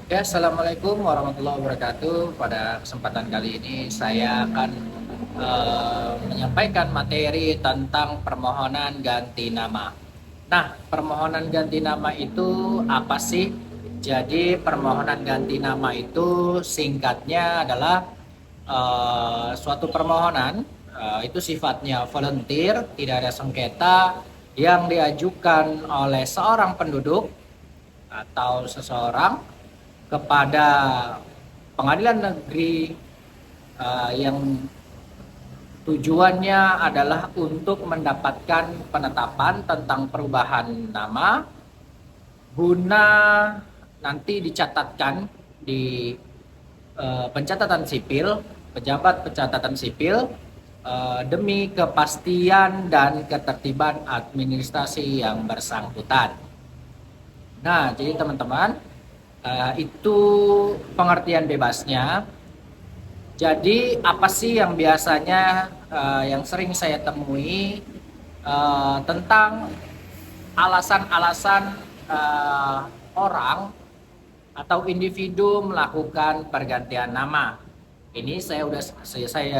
Ya, Assalamualaikum warahmatullahi wabarakatuh. Pada kesempatan kali ini saya akan menyampaikan materi tentang permohonan ganti nama. Nah, permohonan ganti nama itu apa sih? Jadi, permohonan ganti nama itu singkatnya adalah suatu permohonan itu sifatnya volunteer, tidak ada sengketa yang diajukan oleh seorang penduduk atau seseorang kepada pengadilan negeri yang tujuannya adalah untuk mendapatkan penetapan tentang perubahan nama guna nanti dicatatkan di pencatatan sipil, pejabat pencatatan sipil demi kepastian dan ketertiban administrasi yang bersangkutan. Nah, jadi teman-teman, itu pengertian bebasnya. Jadi apa sih yang biasanya yang sering saya temui tentang alasan-alasan orang atau individu melakukan pergantian nama? Ini saya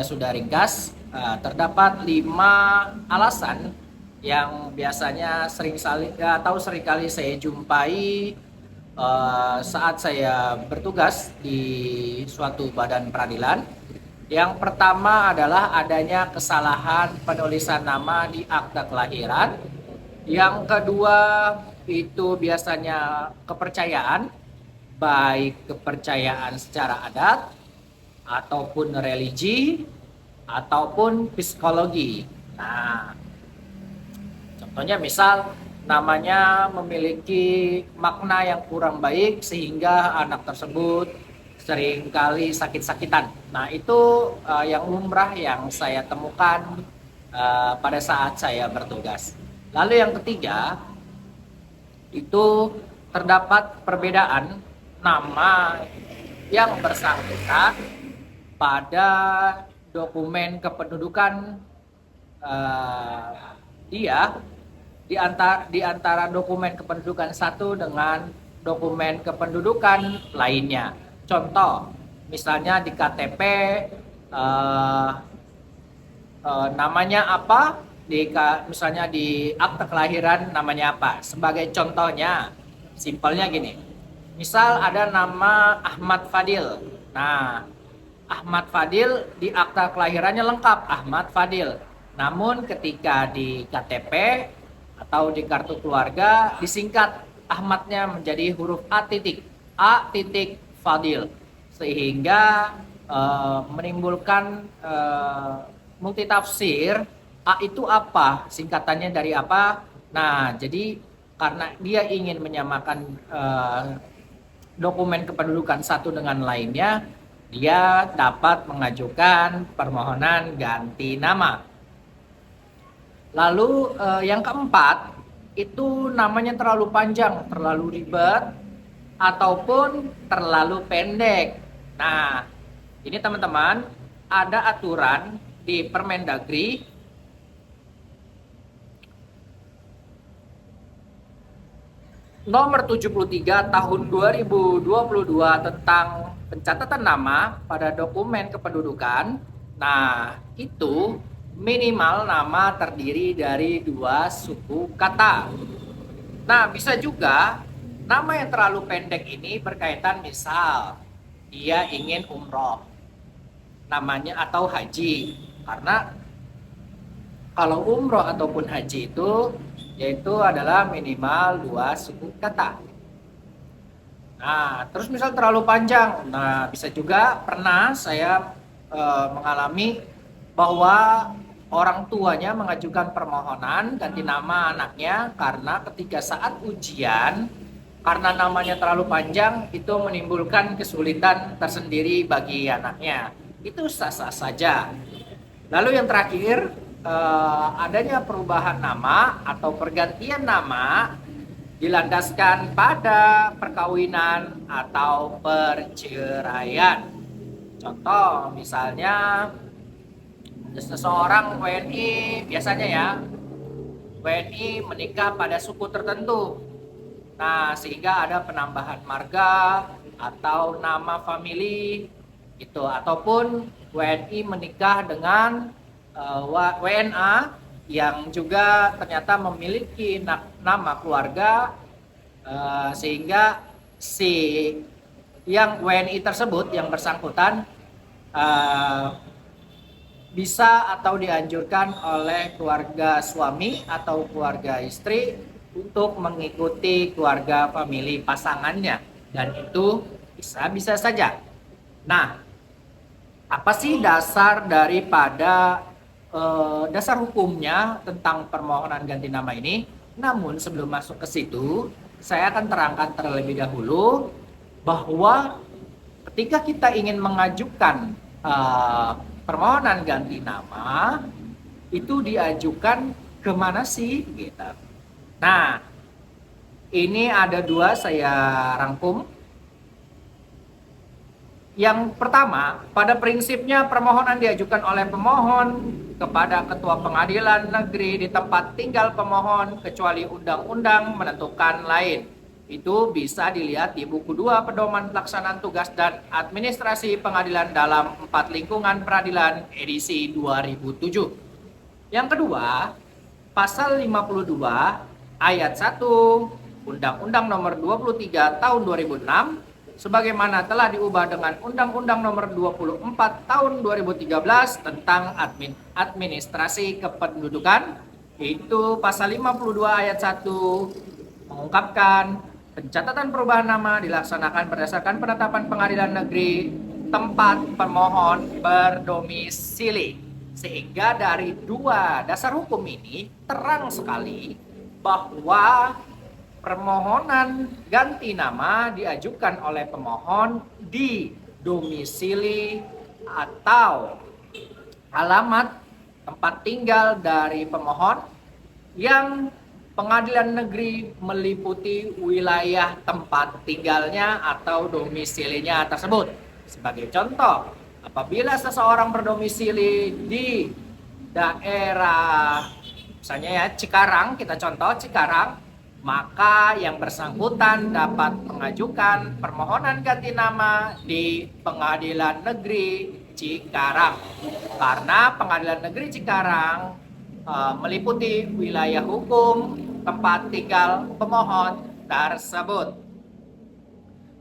sudah ringkas. Terdapat 5 alasan yang biasanya seringkali saya jumpai saat saya bertugas di suatu badan peradilan. Yang pertama adalah adanya kesalahan penulisan nama di akta kelahiran. Yang kedua itu biasanya kepercayaan, baik kepercayaan secara adat ataupun religi ataupun psikologi. Nah, contohnya misal namanya memiliki makna yang kurang baik sehingga anak tersebut seringkali sakit-sakitan. Nah, itu yang lumrah yang saya temukan pada saat saya bertugas. Lalu yang ketiga, itu terdapat perbedaan nama yang bersangkutan pada dokumen kependudukan dia di antara dokumen kependudukan satu dengan dokumen kependudukan lainnya. Contoh, misalnya di KTP eh, namanya apa, misalnya di akta kelahiran namanya apa. Sebagai contohnya, simpelnya gini. Misal ada nama Ahmad Fadil. Nah, Ahmad Fadil di akta kelahirannya lengkap Ahmad Fadil. Namun ketika di KTP atau di kartu keluarga disingkat Ahmadnya menjadi huruf A titik Fadil, sehingga menimbulkan multitafsir. A itu apa, singkatannya dari apa. Nah, jadi karena dia ingin menyamakan dokumen kependudukan satu dengan lainnya, dia dapat mengajukan permohonan ganti nama. Lalu yang keempat, itu namanya terlalu panjang, terlalu ribet, ataupun terlalu pendek. Nah, ini teman-teman, ada aturan di Permendagri nomor 73 tahun 2022 tentang pencatatan nama pada dokumen kependudukan. Nah, itu minimal nama terdiri dari 2 suku kata. Nah, bisa juga nama yang terlalu pendek ini berkaitan, misal dia ingin umroh namanya atau haji. Karena kalau umroh ataupun haji itu yaitu adalah minimal 2 suku kata. Nah, terus misal terlalu panjang. Nah, bisa juga pernah saya mengalami bahwa orang tuanya mengajukan permohonan ganti nama anaknya karena ketika saat ujian, karena namanya terlalu panjang itu menimbulkan kesulitan tersendiri bagi anaknya. Itu sah-sah saja. Lalu yang terakhir, adanya perubahan nama atau pergantian nama dilandaskan pada perkawinan atau perceraian. Contoh, misalnya seseorang WNI, biasanya ya, WNI menikah pada suku tertentu. Nah, sehingga ada penambahan marga atau nama famili itu, ataupun WNI menikah dengan WNA yang juga ternyata memiliki nama keluarga, sehingga si yang WNI tersebut yang bersangkutan bisa atau dianjurkan oleh keluarga suami atau keluarga istri untuk mengikuti keluarga famili pasangannya, dan itu bisa saja. Nah, apa sih dasar daripada dasar hukumnya tentang permohonan ganti nama ini? Namun sebelum masuk ke situ, saya akan terangkan terlebih dahulu bahwa ketika kita ingin mengajukan permohonan ganti nama, itu diajukan kemana sih? Gitu. Nah, ini ada dua saya rangkum. Yang pertama, pada prinsipnya permohonan diajukan oleh pemohon kepada Ketua Pengadilan Negeri di tempat tinggal pemohon kecuali undang-undang menentukan lain. Itu bisa dilihat di buku 2 Pedoman Pelaksanaan Tugas dan Administrasi Pengadilan dalam 4 Lingkungan Peradilan edisi 2007. Yang kedua, pasal 52 ayat 1 Undang-Undang Nomor 23 Tahun 2006 sebagaimana telah diubah dengan Undang-Undang Nomor 24 Tahun 2013 tentang administrasi kependudukan. Itu pasal 52 ayat 1 mengungkapkan pencatatan perubahan nama dilaksanakan berdasarkan penetapan pengadilan negeri tempat pemohon berdomisili. Sehingga dari dua dasar hukum ini terang sekali bahwa permohonan ganti nama diajukan oleh pemohon di domisili atau alamat tempat tinggal dari pemohon yang pengadilan negeri meliputi wilayah tempat tinggalnya atau domisilinya tersebut. Sebagai contoh, apabila seseorang berdomisili di daerah misalnya ya Cikarang, kita contoh Cikarang, maka yang bersangkutan dapat mengajukan permohonan ganti nama di Pengadilan Negeri Cikarang. Karena Pengadilan Negeri Cikarang meliputi wilayah hukum tempat tinggal pemohon tersebut.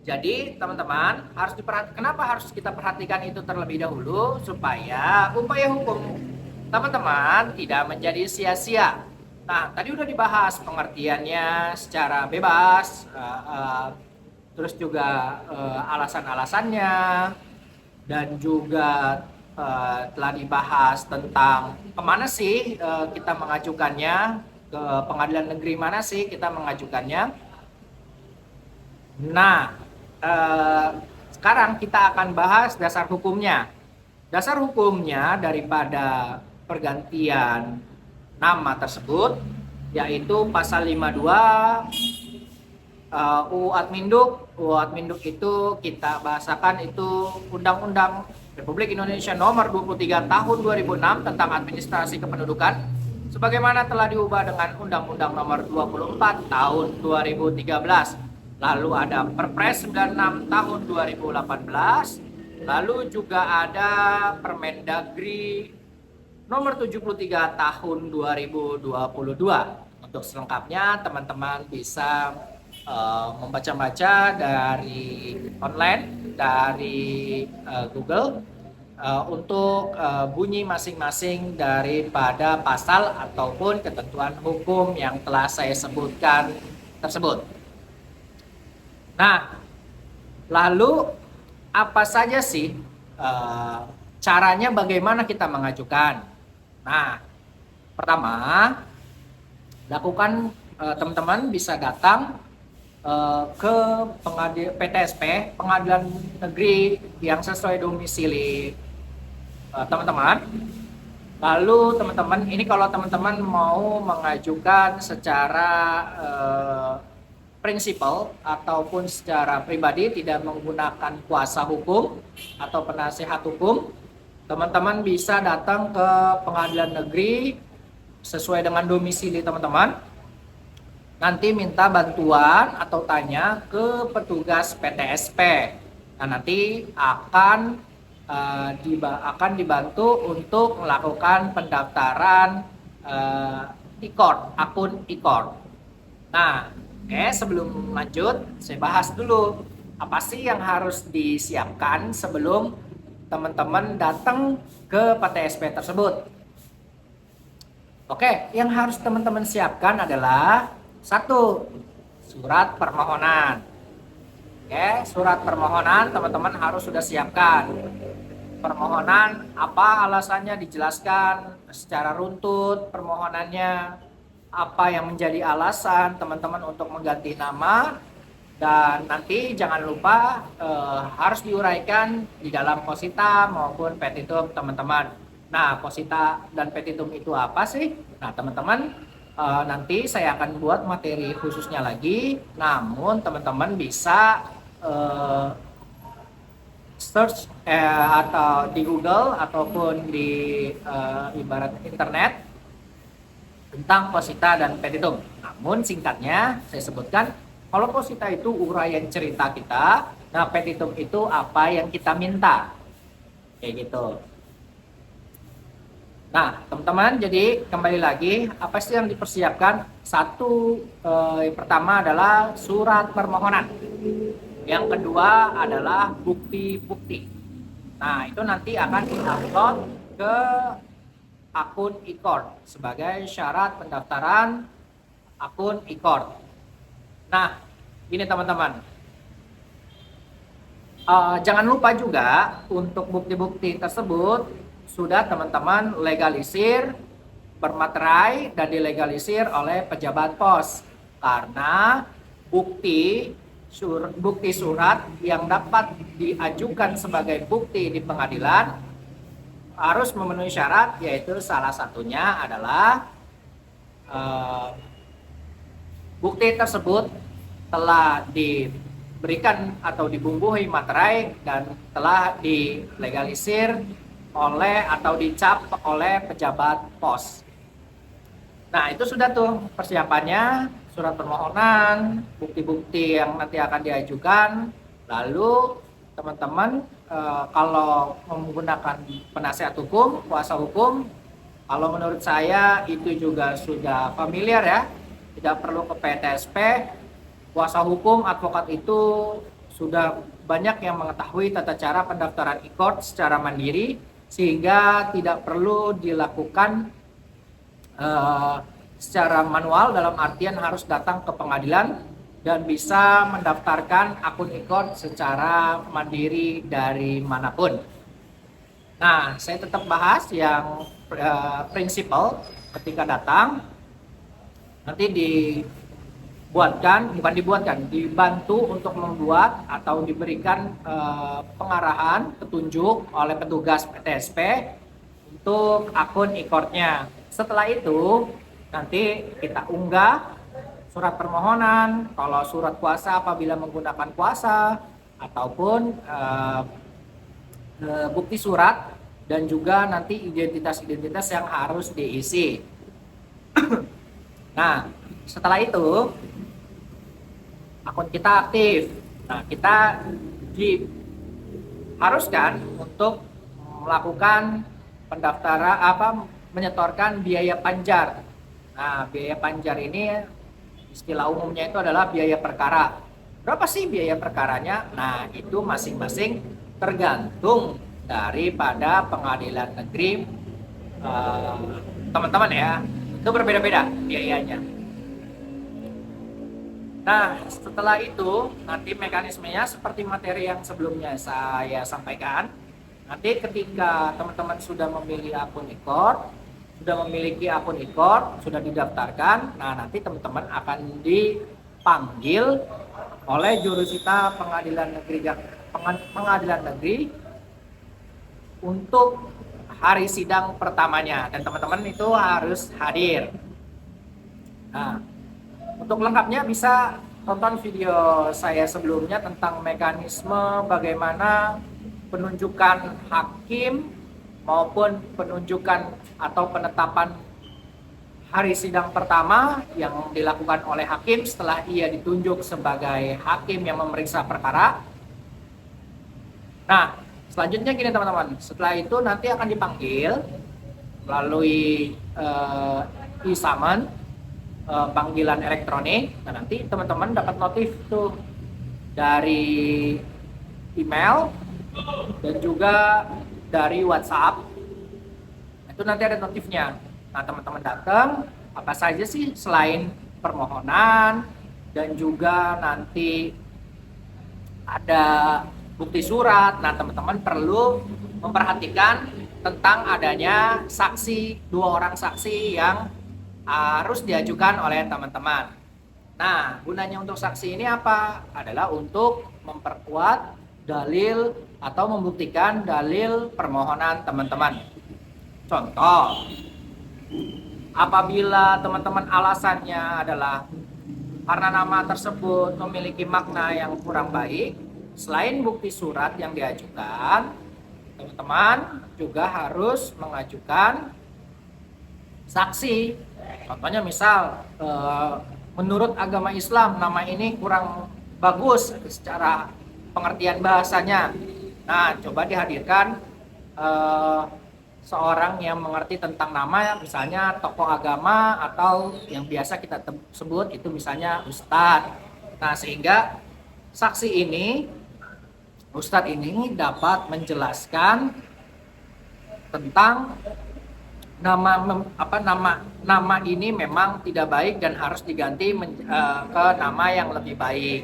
Jadi teman-teman harus kenapa harus kita perhatikan itu terlebih dahulu supaya upaya hukum teman-teman tidak menjadi sia-sia. Nah, tadi udah dibahas pengertiannya secara bebas, terus juga alasan-alasannya, dan juga telah dibahas tentang kemana sih kita mengajukannya, ke pengadilan negeri mana sih kita mengajukannya. Nah, sekarang kita akan bahas dasar hukumnya. Dasar hukumnya daripada pergantian nama tersebut yaitu pasal 52 UU Adminduk. UU Adminduk itu kita bahasakan itu Undang-Undang Republik Indonesia Nomor 23 Tahun 2006 tentang Administrasi Kependudukan sebagaimana telah diubah dengan Undang-Undang Nomor 24 Tahun 2013. Lalu ada Perpres 96 Tahun 2018. Lalu juga ada Permendagri Nomor 73 Tahun 2022. Untuk selengkapnya teman-teman bisa membaca-baca dari online, dari Google untuk bunyi masing-masing daripada pasal ataupun ketentuan hukum yang telah saya sebutkan tersebut. Nah, lalu apa saja sih caranya bagaimana kita mengajukan? Nah, pertama, lakukan teman-teman bisa datang ke PTSP, Pengadilan Negeri yang sesuai domisili teman-teman. Lalu teman-teman, ini kalau teman-teman mau mengajukan secara prinsipal ataupun secara pribadi tidak menggunakan kuasa hukum atau penasihat hukum, teman-teman bisa datang ke pengadilan negeri sesuai dengan domisili teman-teman. nanti minta bantuan atau tanya ke petugas PTSP. Nah, nanti akan dibantu untuk melakukan pendaftaran akun e-court. Nah, sebelum lanjut, saya bahas dulu apa sih yang harus disiapkan sebelum teman-teman datang ke PTSP tersebut. Oke, yang harus teman-teman siapkan adalah satu, surat permohonan. Surat permohonan teman-teman harus sudah siapkan. Permohonan, apa alasannya dijelaskan secara runtut permohonannya, apa yang menjadi alasan teman-teman untuk mengganti nama, dan nanti jangan lupa harus diuraikan di dalam posita maupun petitum teman-teman. Nah, posita dan petitum itu apa sih? Nah, teman-teman, nanti saya akan buat materi khususnya lagi, namun teman-teman bisa search atau di Google ataupun di ibarat internet tentang posita dan petitum. Namun singkatnya saya sebutkan, kalau posita itu uraian cerita kita, nah petitum itu apa yang kita minta, kayak gitu. Nah, teman-teman, jadi kembali lagi, apa sih yang dipersiapkan? Satu, yang pertama adalah surat permohonan. Yang kedua adalah bukti-bukti. Nah, itu nanti akan di-upload ke akun e-court sebagai syarat pendaftaran akun e-court. Nah, gini teman-teman, jangan lupa juga untuk bukti-bukti tersebut sudah teman-teman legalisir, bermaterai, dan dilegalisir oleh pejabat pos. Karena bukti surat yang dapat diajukan sebagai bukti di pengadilan harus memenuhi syarat, yaitu salah satunya adalah bukti tersebut telah diberikan atau dibumbui materai dan telah dilegalisir oleh atau dicap oleh pejabat pos. Nah, itu sudah tuh persiapannya, surat permohonan, bukti-bukti yang nanti akan diajukan. Lalu teman-teman kalau menggunakan penasihat hukum, kuasa hukum, kalau menurut saya itu juga sudah familiar ya, tidak perlu ke PTSP. Kuasa hukum, advokat itu sudah banyak yang mengetahui tata cara pendaftaran e-court secara mandiri, sehingga tidak perlu dilakukan secara manual, dalam artian harus datang ke pengadilan dan bisa mendaftarkan akun e-court secara mandiri dari manapun. Nah, saya tetap bahas yang prinsipal ketika datang, nanti dibantu untuk membuat atau diberikan pengarahan, petunjuk oleh petugas PTSP untuk akun e-court-nya. Setelah itu nanti kita unggah surat permohonan, kalau surat kuasa apabila menggunakan kuasa, ataupun bukti surat, dan juga nanti identitas-identitas yang harus diisi. Nah, setelah itu akun kita aktif. Nah, kita diharuskan untuk melakukan pendaftaran menyetorkan biaya panjar. Nah, biaya panjar ini istilah umumnya itu adalah biaya perkara. Berapa sih biaya perkaranya? Nah, itu masing-masing tergantung daripada pengadilan negeri teman-teman ya. Itu berbeda-beda biayanya. Nah, setelah itu nanti mekanismenya seperti materi yang sebelumnya saya sampaikan. Nanti ketika teman-teman sudah memilih akun e-court, sudah memiliki akun e-court, sudah didaftarkan, nah nanti teman-teman akan dipanggil oleh jurusita pengadilan negeri untuk hari sidang pertamanya, dan teman-teman itu harus hadir. Nah, untuk lengkapnya bisa tonton video saya sebelumnya tentang mekanisme bagaimana penunjukan hakim maupun penunjukan atau penetapan hari sidang pertama yang dilakukan oleh hakim setelah ia ditunjuk sebagai hakim yang memeriksa perkara. Nah, selanjutnya gini teman-teman, setelah itu nanti akan dipanggil melalui e-summon, panggilan elektronik. Nah, nanti teman-teman dapat notif tuh dari email dan juga dari WhatsApp. Itu nanti ada notifnya. Nah, teman-teman datang, apa saja sih selain permohonan dan juga nanti ada bukti surat. Nah, teman-teman perlu memperhatikan tentang adanya saksi, 2 orang saksi yang harus diajukan oleh teman-teman. Nah, gunanya untuk saksi ini apa? Adalah untuk memperkuat dalil atau membuktikan dalil permohonan teman-teman. Contoh, apabila teman-teman alasannya adalah karena nama tersebut memiliki makna yang kurang baik, selain bukti surat yang diajukan, teman-teman juga harus mengajukan saksi. Contohnya misal, menurut agama Islam nama ini kurang bagus secara pengertian bahasanya. Nah, coba dihadirkan seorang yang mengerti tentang nama, misalnya tokoh agama atau yang biasa kita sebut itu misalnya ustadz. Nah, sehingga saksi ini, ustadz ini dapat menjelaskan tentang nama ini memang tidak baik dan harus diganti ke nama yang lebih baik.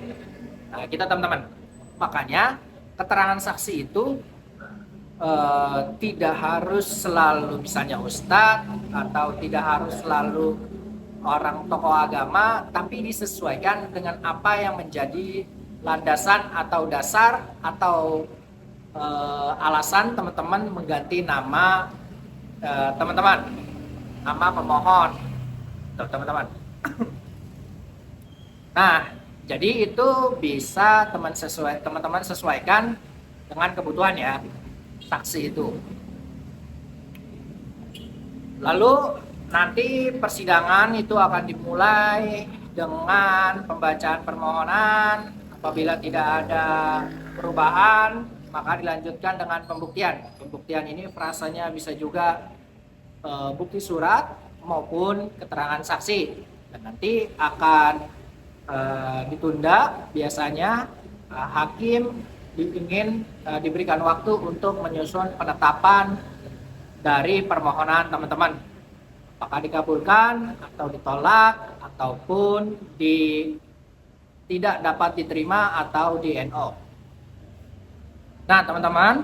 Nah, kita teman-teman, makanya keterangan saksi itu tidak harus selalu misalnya ustadz atau tidak harus selalu orang tokoh agama, tapi disesuaikan dengan apa yang menjadi landasan atau dasar atau alasan teman-teman mengganti nama teman-teman, nama pemohon, teman-teman. Nah, jadi itu bisa teman-teman sesuaikan dengan kebutuhan ya saksi itu. Lalu nanti persidangan itu akan dimulai dengan pembacaan permohonan. Apabila tidak ada perubahan, maka dilanjutkan dengan pembuktian. Pembuktian ini frasanya bisa juga bukti surat maupun keterangan saksi. Dan nanti akan ditunda, biasanya hakim ingin diberikan waktu untuk menyusun penetapan dari permohonan teman-teman, apakah dikabulkan atau ditolak ataupun tidak dapat diterima atau di NO. Nah, teman-teman,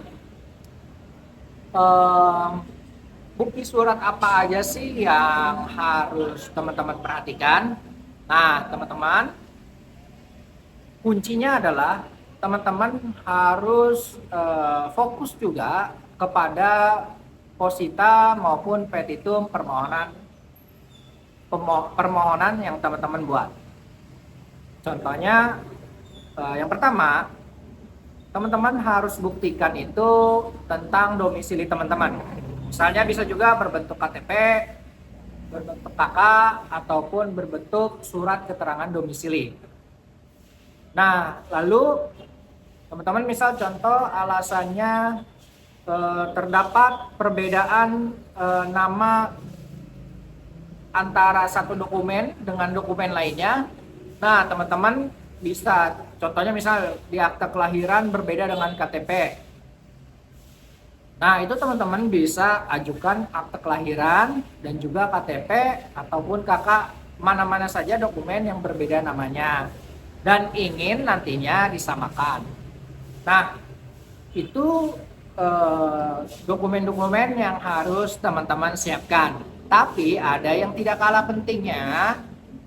bukti surat apa aja sih yang harus teman-teman perhatikan? Nah, teman-teman, kuncinya adalah teman-teman harus fokus juga kepada posita maupun petitum permohonan yang teman-teman buat. Contohnya, yang pertama, teman-teman harus buktikan itu tentang domisili teman-teman. Misalnya bisa juga berbentuk KTP, berbentuk KK, ataupun berbentuk surat keterangan domisili. Nah, lalu teman-teman misal contoh alasannya terdapat perbedaan nama antara satu dokumen dengan dokumen lainnya. Nah, teman-teman bisa contohnya misal di akta kelahiran berbeda dengan KTP. Nah, itu teman-teman bisa ajukan akta kelahiran dan juga KTP ataupun KK, mana-mana saja dokumen yang berbeda namanya dan ingin nantinya disamakan. Nah, itu dokumen-dokumen yang harus teman-teman siapkan. Tapi ada yang tidak kalah pentingnya,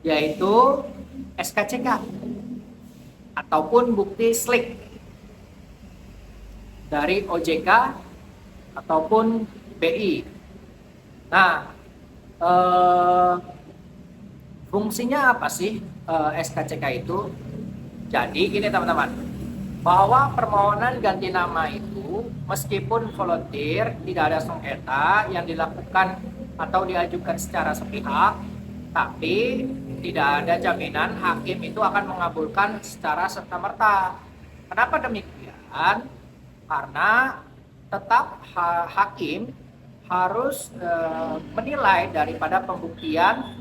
yaitu SKCK ataupun bukti SLIK dari OJK ataupun BI. Nah, fungsinya apa sih SKCK itu? Jadi gini teman-teman, bahwa permohonan ganti nama itu meskipun volunteer, tidak ada sengketa yang dilakukan atau diajukan secara sepihak, tapi tidak ada jaminan hakim itu akan mengabulkan secara serta-merta. Kenapa demikian? Karena tetap hakim harus menilai daripada pembuktian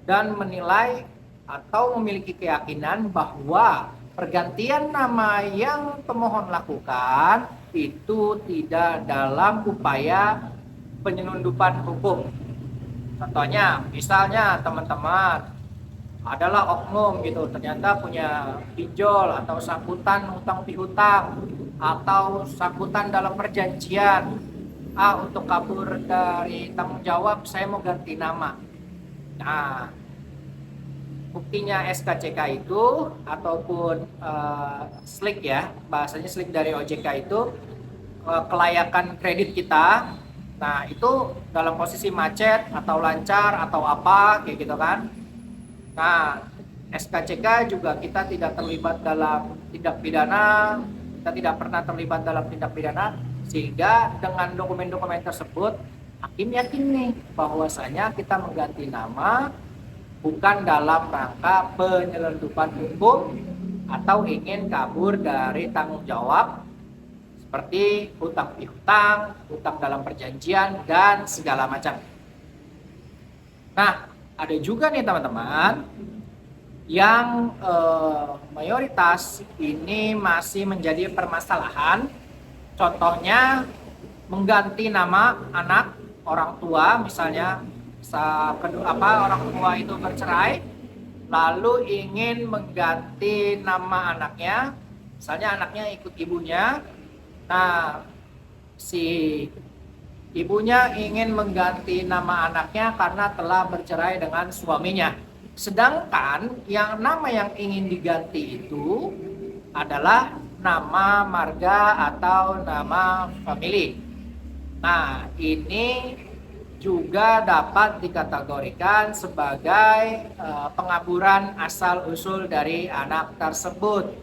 dan menilai atau memiliki keyakinan bahwa pergantian nama yang pemohon lakukan itu tidak dalam upaya penyelundupan hukum. Contohnya, misalnya teman-teman adalah oknum gitu, ternyata punya pinjol atau sangkutan hutang piutang atau sangkutan dalam perjanjian, untuk kabur dari tanggung jawab saya mau ganti nama. Nah, buktinya SKCK itu ataupun SLIK ya, bahasanya SLIK dari OJK itu kelayakan kredit kita. Nah, itu dalam posisi macet atau lancar atau apa kayak gitu kan. Nah, SKCK juga kita tidak terlibat dalam tindak pidana, kita tidak pernah terlibat dalam tindak pidana, sehingga dengan dokumen-dokumen tersebut hakim yakin nih bahwasanya kita mengganti nama bukan dalam rangka penyelundupan hukum atau ingin kabur dari tanggung jawab seperti hutang piutang, hutang dalam perjanjian, dan segala macam. Nah, ada juga nih teman-teman yang mayoritas ini masih menjadi permasalahan. Contohnya mengganti nama anak orang tua, misalnya orang tua itu bercerai lalu ingin mengganti nama anaknya, misalnya anaknya ikut ibunya. Nah, si ibunya ingin mengganti nama anaknya karena telah bercerai dengan suaminya. Sedangkan nama yang ingin diganti itu adalah nama marga atau nama famili. Nah, ini juga dapat dikategorikan sebagai pengaburan asal usul dari anak tersebut.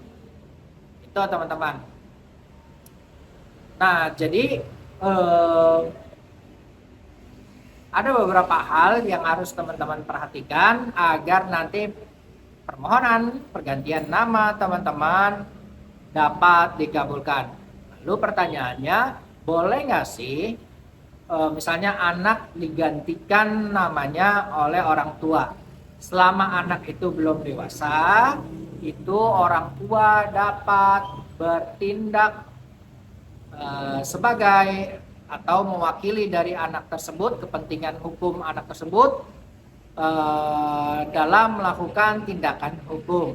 Itu teman-teman. Nah, jadi ada beberapa hal yang harus teman-teman perhatikan agar nanti permohonan pergantian nama teman-teman dapat dikabulkan. Lalu pertanyaannya, boleh nggak sih misalnya anak digantikan namanya oleh orang tua? Selama anak itu belum dewasa, itu orang tua dapat bertindak sebagai atau mewakili dari anak tersebut, kepentingan hukum anak tersebut dalam melakukan tindakan hukum.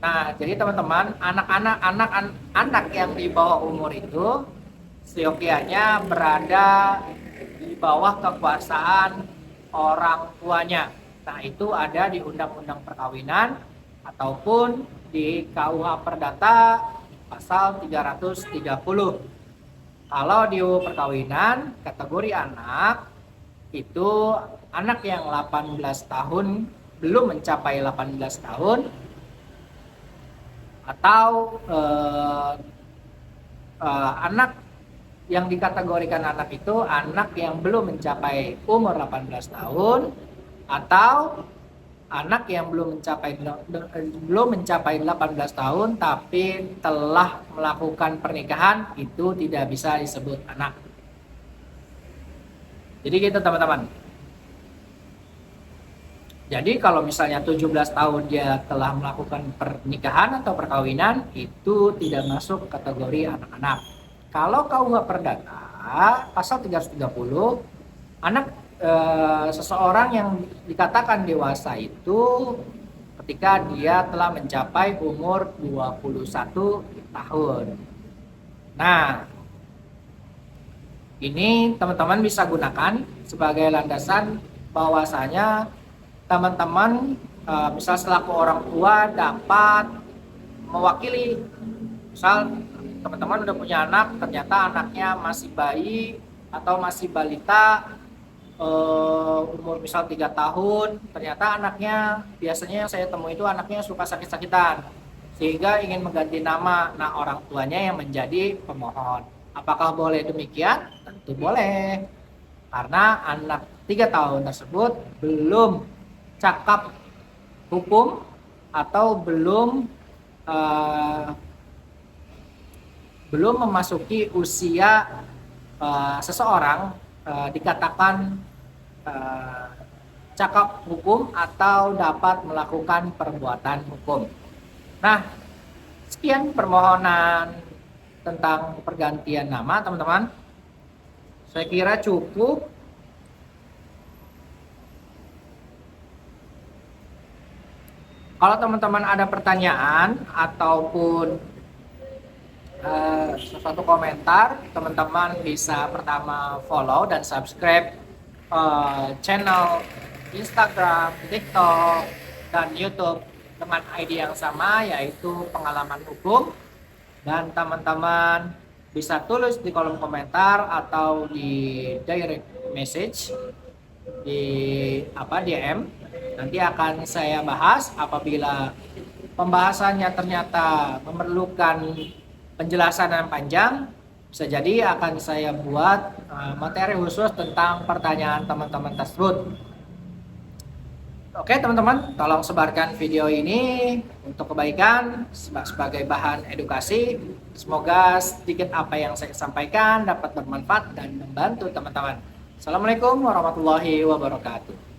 Nah, jadi teman-teman, anak yang di bawah umur itu seyogianya berada di bawah kekuasaan orang tuanya. Nah, itu ada di Undang-Undang Perkawinan ataupun di KUH Perdata pasal 330. Kalau di perkawinan kategori anak itu anak yang 18 tahun belum mencapai 18 tahun atau anak yang dikategorikan anak itu anak yang belum mencapai umur 18 tahun atau anak yang belum mencapai 18 tahun tapi telah melakukan pernikahan, itu tidak bisa disebut anak. Jadi gitu teman-teman. Jadi kalau misalnya 17 tahun dia telah melakukan pernikahan atau perkawinan, itu tidak masuk kategori anak-anak. Kalau KUH Perdata pasal 330, anak seseorang yang dikatakan dewasa itu ketika dia telah mencapai umur 21 tahun. Nah, ini teman-teman bisa gunakan sebagai landasan bahwasanya teman-teman misal selaku orang tua dapat mewakili. Misal teman-teman udah punya anak, ternyata anaknya masih bayi atau masih balita, umur misal 3 tahun, ternyata anaknya, biasanya yang saya temui itu anaknya suka sakit-sakitan sehingga ingin mengganti nama. Nah, orang tuanya yang menjadi pemohon. Apakah boleh demikian? Tentu boleh. karena anak 3 tahun tersebut belum cakap hukum atau belum memasuki usia seseorang dikatakan cakap hukum atau dapat melakukan perbuatan hukum. Nah, sekian permohonan tentang pergantian nama, teman-teman. Saya kira cukup. Kalau teman-teman ada pertanyaan ataupun sesuatu komentar, teman-teman bisa pertama follow dan subscribe channel Instagram, TikTok, dan YouTube dengan ID yang sama, yaitu Pengalaman Hukum. Dan teman-teman bisa tulis di kolom komentar atau di direct message di DM. Nanti akan saya bahas. Apabila pembahasannya ternyata memerlukan penjelasan yang panjang, bisa jadi akan saya buat materi khusus tentang pertanyaan teman-teman tersebut. Oke teman-teman, tolong sebarkan video ini untuk kebaikan sebagai bahan edukasi. Semoga sedikit apa yang saya sampaikan dapat bermanfaat dan membantu teman-teman. Assalamualaikum warahmatullahi wabarakatuh.